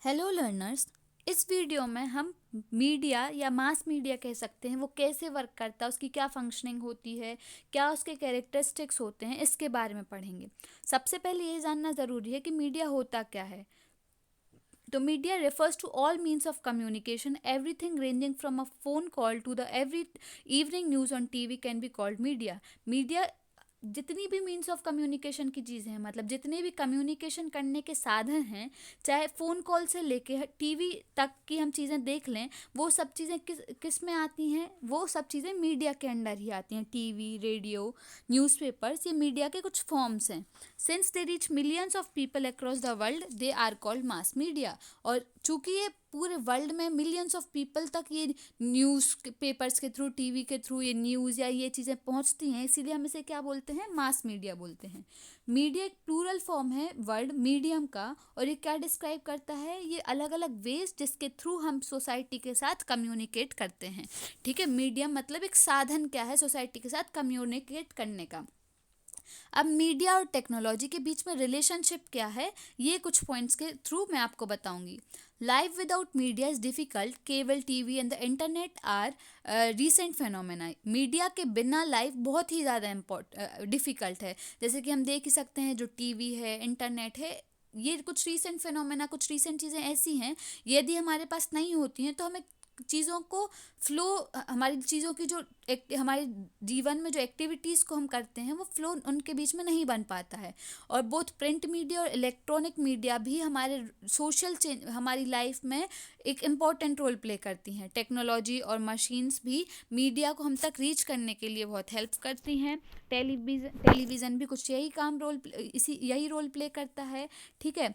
Hello learners. इस video में हम मीडिया या मास मीडिया कह सकते हैं, वो कैसे वर्क करता है, उसकी क्या फंक्शनिंग होती है, क्या उसके कैरेक्टरिस्टिक्स होते हैं, इसके बारे में पढ़ेंगे। सबसे पहले ये जानना ज़रूरी है कि मीडिया होता क्या है। तो media refers to all means of communication. Everything ranging from a phone call to the every evening news on TV can be called media. Media जितनी भी मीन्स ऑफ कम्युनिकेशन की चीज़ें हैं, मतलब जितने भी कम्युनिकेशन करने के साधन हैं, चाहे फ़ोन कॉल से लेके टीवी तक की हम चीज़ें देख लें, वो सब चीज़ें किस किस में आती हैं? वो सब चीज़ें मीडिया के अंडर ही आती हैं। टीवी, रेडियो, न्यूज़पेपर्स, ये मीडिया के कुछ फॉर्म्स हैं। Since they reach millions of people across the world, they are called mass media. और चूंकि ये पूरे वर्ल्ड में मिलियंस ऑफ पीपल तक ये न्यूज़ पेपर्स के थ्रू, टीवी के थ्रू ये न्यूज़ या ये चीज़ें पहुंचती हैं, इसीलिए हम इसे क्या बोलते हैं? मास मीडिया बोलते हैं। मीडिया एक प्लूरल फॉर्म है वर्ड मीडियम का, और ये क्या डिस्क्राइब करता है? ये अलग अलग वेज जिसके थ्रू हम सोसाइटी के साथ कम्युनिकेट करते हैं। ठीक है, मीडियम मतलब एक साधन क्या है सोसाइटी के साथ कम्युनिकेट करने का। अब मीडिया और टेक्नोलॉजी के बीच में रिलेशनशिप क्या है, ये कुछ पॉइंट्स के थ्रू मैं आपको बताऊंगी। Life without media is difficult. Cable TV and the internet are recent phenomena. Media के बिना लाइफ बहुत ही ज़्यादा डिफिकल्ट है। जैसे कि हम देख ही सकते हैं, जो टीवी है, इंटरनेट है, ये कुछ रीसेंट फेनोमेना, कुछ रीसेंट चीज़ें ऐसी हैं, यदि हमारे पास नहीं होती हैं तो हमें चीज़ों को फ्लो, हमारी चीज़ों की जो हमारे जीवन में जो एक्टिविटीज़ को हम करते हैं, वो फ्लो उनके बीच में नहीं बन पाता है। और बोथ प्रिंट मीडिया और इलेक्ट्रॉनिक मीडिया भी हमारे सोशल चेंज, हमारी लाइफ में एक इम्पॉर्टेंट रोल प्ले करती हैं। टेक्नोलॉजी और मशीन्स भी मीडिया को हम तक रीच करने के लिए बहुत हेल्प करती हैं। टेलीविज़न भी कुछ यही रोल प्ले करता है। ठीक है,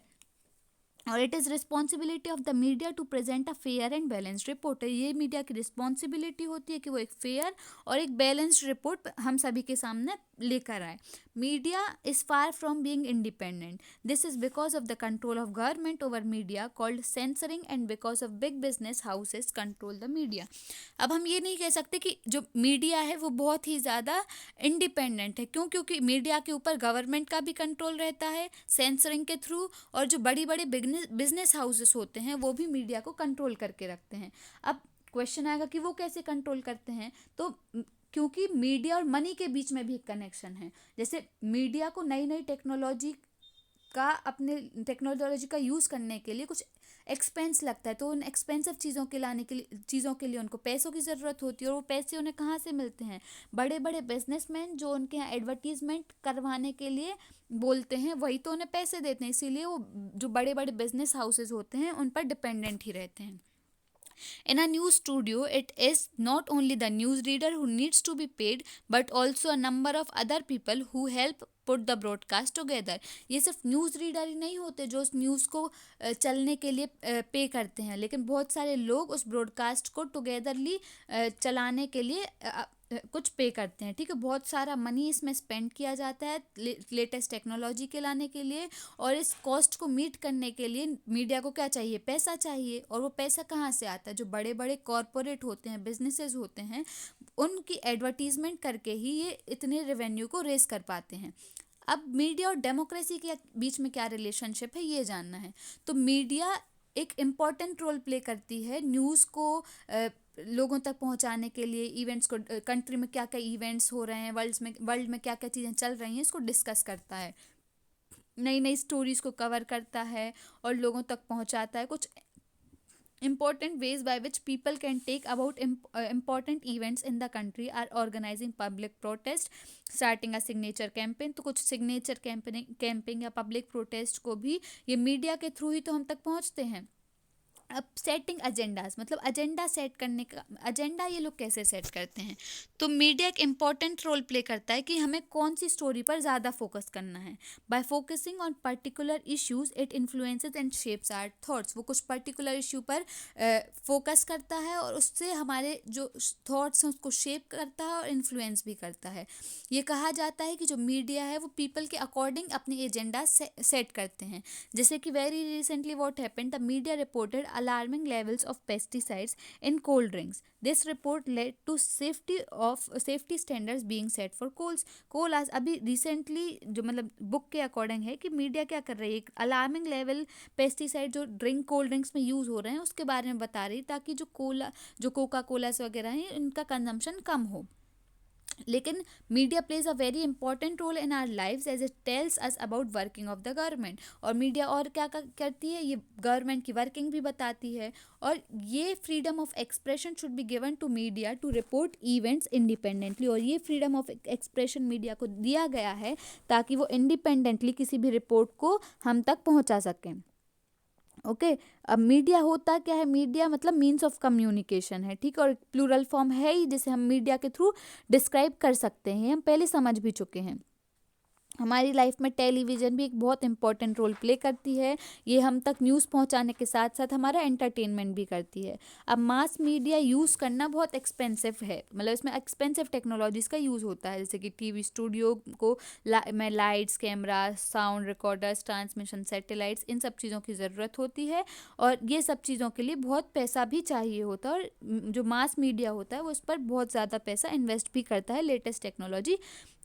और it is responsibility of the media to present a fair and balanced report. ये मीडिया की रिस्पॉन्सिबिलिटी होती है कि वो एक फेयर और एक बैलेंस्ड रिपोर्ट हम सभी के सामने लेकर आए। Media is far from being independent. This is because of the control of government over media called censoring, and because of big business houses control the media. अब हम ये नहीं कह सकते कि जो मीडिया है वो बहुत ही ज़्यादा इंडिपेंडेंट है। क्यों? क्योंकि मीडिया के ऊपर गवर्नमेंट का भी कंट्रोल रहता है सेंसरिंग के थ्रू, और जो बड़ी बड़ी बिजनेस हाउसेस होते हैं वो भी मीडिया को कंट्रोल करके रखते हैं। अब क्वेश्चन आएगा कि वो कैसे कंट्रोल करते हैं? तो क्योंकि मीडिया और मनी के बीच में भी एक कनेक्शन है। जैसे मीडिया को नई नई टेक्नोलॉजी का यूज़ करने के लिए कुछ एक्सपेंस लगता है, तो उन एक्सपेंसिव चीज़ों के लिए उनको पैसों की ज़रूरत होती है। और वो पैसे उन्हें कहाँ से मिलते हैं? बड़े बड़े बिजनेसमैन जो उनके यहाँ एडवर्टीजमेंट करवाने के लिए बोलते हैं, वही तो उन्हें पैसे देते हैं। इसीलिए वो जो बड़े बड़े बिजनेस हाउसेज होते हैं उन पर डिपेंडेंट ही रहते हैं। In a news studio, it is not only the newsreader who needs to be paid, but also a number of other people who help put the broadcast together. ये सिर्फ news reader ही नहीं होते जो उस news को चलने के लिए पे करते हैं, लेकिन बहुत सारे लोग उस ब्रॉडकास्ट को टुगेदरली चलाने के लिए कुछ पे करते हैं। ठीक है, बहुत सारा मनी इसमें स्पेंड किया जाता है लेटेस्ट टेक्नोलॉजी के लाने के लिए, और इस कॉस्ट को मीट करने के लिए मीडिया को क्या चाहिए? पैसा चाहिए। और वो पैसा कहाँ से आता है? जो बड़े बड़े कॉरपोरेट होते हैं, बिजनेसेस होते हैं, उनकी एडवर्टीजमेंट करके ही ये इतने रेवेन्यू को रेस कर पाते हैं। अब मीडिया और डेमोक्रेसी के बीच में क्या रिलेशनशिप है, ये जानना है। तो मीडिया एक इम्पॉर्टेंट रोल प्ले करती है न्यूज़ को लोगों तक पहुंचाने के लिए, इवेंट्स को, कंट्री में क्या क्या इवेंट्स हो रहे हैं, वर्ल्ड में क्या क्या चीज़ें चल रही हैं, इसको डिस्कस करता है, नई नई स्टोरीज को कवर करता है और लोगों तक पहुंचाता है। कुछ important ways by which people can take about important events in the country are organizing public protest, starting a signature campaign। तो कुछ सिग्नेचर कैंपिंग या पब्लिक प्रोटेस्ट को भी ये मीडिया के थ्रू ही तो हम तक पहुंचते हैं। अब सेटिंग एजेंडाज, मतलब एजेंडा सेट करने का, एजेंडा ये लोग कैसे सेट करते हैं? तो मीडिया एक इम्पॉर्टेंट रोल प्ले करता है कि हमें कौन सी स्टोरी पर ज़्यादा फोकस करना है। By focusing on particular issues it influences and shapes our thoughts. वो कुछ पर्टिकुलर इश्यू पर फोकस करता है और उससे हमारे जो थॉट्स हैं उसको शेप करता है और इन्फ्लुएंस भी करता है। ये कहा जाता है कि जो मीडिया है वो पीपल के अकॉर्डिंग अपने एजेंडा सेट करते हैं। जैसे कि very recently what happened, the media reported alarming levels of pesticides in cold drinks. This report led to safety standards being set for colas. अभी रिसेंटली जो मतलब बुक के अकॉर्डिंग है कि मीडिया क्या कर रही है, एक अलार्मिंग लेवल पेस्टिसाइड जो कोल्ड ड्रिंक्स में यूज़ हो रहे हैं उसके बारे में बता रही, ताकि जो कोका कोलास वगैरह हैं इनका कंजम्पशन कम हो. लेकिन media plays a very important role in our lives as it tells us about working of the government. और मीडिया और क्या करती है, ये गवर्नमेंट की वर्किंग भी बताती है. और ये freedom of expression should be given to media to report events independently. और ये फ्रीडम ऑफ एक्सप्रेशन मीडिया को दिया गया है ताकि वो इंडिपेंडेंटली किसी भी रिपोर्ट को हम तक पहुंचा सकें. ओके. अब मीडिया होता क्या है, मीडिया मतलब मीन्स ऑफ कम्युनिकेशन है, ठीक है, और प्लूरल फॉर्म है ही जिसे हम मीडिया के थ्रू डिस्क्राइब कर सकते हैं. हम पहले समझ भी चुके हैं. हमारी लाइफ में टेलीविज़न भी एक बहुत इंपॉर्टेंट रोल प्ले करती है. ये हम तक न्यूज़ पहुंचाने के साथ साथ हमारा एंटरटेनमेंट भी करती है. अब मास मीडिया यूज़ करना बहुत एक्सपेंसिव है, मतलब इसमें एक्सपेंसिव टेक्नोलॉजीज़ का यूज़ होता है, जैसे कि टीवी स्टूडियो को में lights, camera, sound recorders, transmission satellites, इन सब चीज़ों की ज़रूरत होती है. और ये सब चीज़ों के लिए बहुत पैसा भी चाहिए होता है. और जो मास मीडिया होता है वो इस पर बहुत ज़्यादा पैसा इन्वेस्ट भी करता है लेटेस्ट टेक्नोलॉजी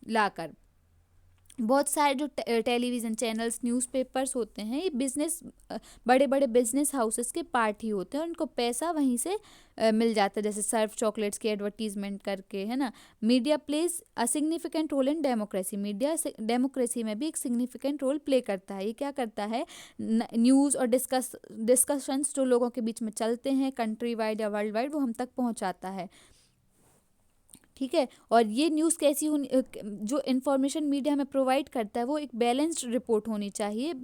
लाकर. बहुत सारे जो टेलीविज़न चैनल्स, न्यूज़पेपर्स होते हैं, ये बिज़नेस, बड़े बड़े बिजनेस हाउसेस के पार्ट ही होते हैं. उनको पैसा वहीं से मिल जाता है, जैसे सर्फ चॉकलेट्स की एडवर्टीजमेंट करके, है ना. Media plays a significant role in democracy. Media democracy में भी एक सिग्निफिकेंट रोल प्ले करता है. ये क्या करता है, न्यूज़ और डिस्कशंस जो लोगों के बीच में चलते हैं कंट्री वाइड या वर्ल्ड वाइड, वो हम तक पहुँचाता है. ठीक है. और ये न्यूज़ कैसी होनी, जो इन्फॉर्मेशन मीडिया हमें प्रोवाइड करता है वो एक बैलेंस्ड रिपोर्ट होनी चाहिए.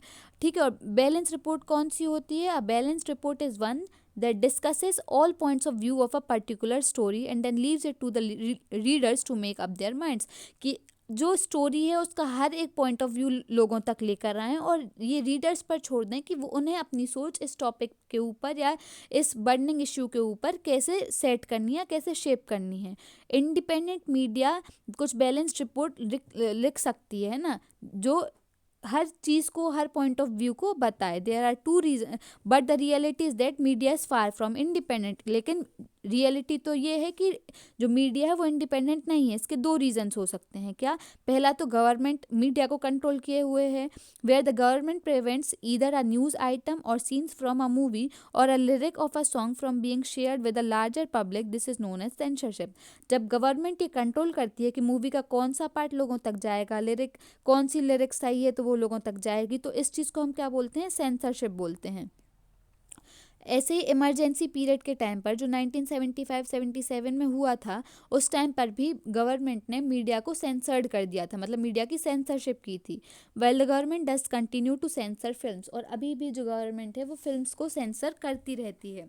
ठीक है. और बैलेंस रिपोर्ट कौन सी होती है? A balanced report is one that discusses all points of view of a particular story and then leaves it to the readers to make up their minds. कि जो स्टोरी है उसका हर एक पॉइंट ऑफ व्यू लोगों तक लेकर आएँ और ये रीडर्स पर छोड़ दें कि वो उन्हें अपनी सोच इस टॉपिक के ऊपर या इस बर्निंग इश्यू के ऊपर कैसे सेट करनी है, कैसे शेप करनी है. इंडिपेंडेंट मीडिया कुछ बैलेंस्ड रिपोर्ट लिख सकती है ना, जो हर चीज़ को, हर पॉइंट ऑफ व्यू को बताए. There are two reason but the reality is that media is far from independent. लेकिन रियलिटी तो ये है कि जो मीडिया है वो इंडिपेंडेंट नहीं है. इसके दो रीजंस हो सकते हैं. क्या? पहला तो गवर्नमेंट मीडिया को कंट्रोल किए हुए है, where the government prevents either a news item or scenes from a movie or a lyric of a song from being shared with a larger public. This is known as censorship. जब government ये control करती है कि movie का कौन सा part लोगों तक जाएगा, कौन सी लिरिक्स सही है तो वो लोगों तक जाएगी, तो इस चीज़ को हम क्या बोलते हैं? सेंसरशिप बोलते हैं. ऐसे ही इमरजेंसी पीरियड के टाइम पर जो 1975-77 में हुआ था, उस टाइम पर भी गवर्नमेंट ने मीडिया को सेंसर्ड कर दिया था, मतलब मीडिया की सेंसरशिप की थी. Well the government does continue to sensor films. और अभी भी जो गवर्नमेंट है वो फिल्म्स को सेंसर करती रहती है.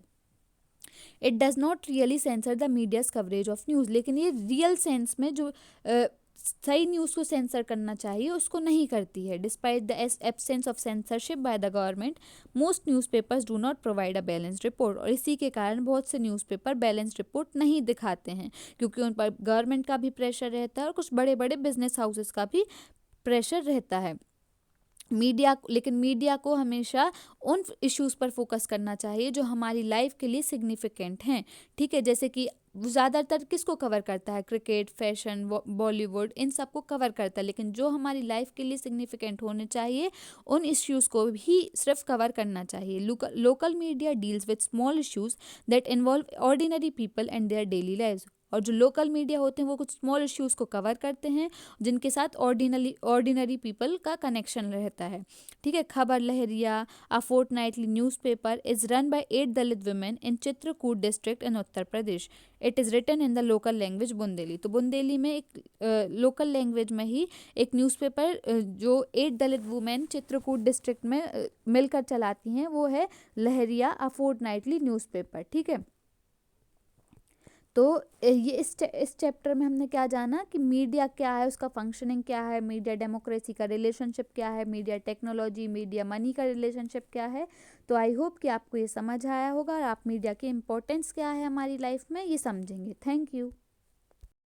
It does not really sensor the medias coverage of news. लेकिन ये रियल सेंस में जो सही न्यूज़ को सेंसर करना चाहिए उसको नहीं करती है. Despite the absence of censorship by the government, most newspapers do not provide a balanced report. और इसी के कारण बहुत से न्यूज़पेपर बैलेंस्ड रिपोर्ट नहीं दिखाते हैं, क्योंकि उन पर गवर्नमेंट का भी प्रेशर रहता है और कुछ बड़े बड़े बिजनेस हाउसेस का भी प्रेशर रहता है. लेकिन मीडिया को हमेशा उन इश्यूज़ पर फोकस करना चाहिए जो हमारी लाइफ के लिए सिग्निफिकेंट हैं. ठीक है. जैसे कि ज़्यादातर किसको कवर करता है? क्रिकेट, फैशन, बॉलीवुड, इन सब को कवर करता है. लेकिन जो हमारी लाइफ के लिए सिग्निफिकेंट होने चाहिए उन इश्यूज़ को भी सिर्फ कवर करना चाहिए. Local media deals with small issues that involve ordinary people and their daily lives. और जो लोकल मीडिया होते हैं वो कुछ स्मॉल इश्यूज़ को कवर करते हैं जिनके साथ ऑर्डिनरी पीपल का कनेक्शन रहता है. ठीक है. Khabar Lahariya, a fortnightly newspaper, is run by 8 Dalit women in Chitrakoot district in Uttar Pradesh. It is written in the local language Bundeli. तो बुंदेली में एक लोकल लैंग्वेज में ही एक न्यूज़पेपर जो 8 दलित वुमेन चित्रकूट डिस्ट्रिक्ट में मिलकर चलाती हैं वो है लहरिया, अ फोर्टनाइटली न्यूज़पेपर. ठीक है. तो ये इस चैप्टर में हमने क्या जाना कि मीडिया क्या है, उसका फंक्शनिंग क्या है, मीडिया डेमोक्रेसी का रिलेशनशिप क्या है, मीडिया टेक्नोलॉजी, मीडिया मनी का रिलेशनशिप क्या है. तो आई होप कि आपको ये समझ आया होगा और आप मीडिया की इम्पोर्टेंस क्या है हमारी लाइफ में ये समझेंगे. Thank you.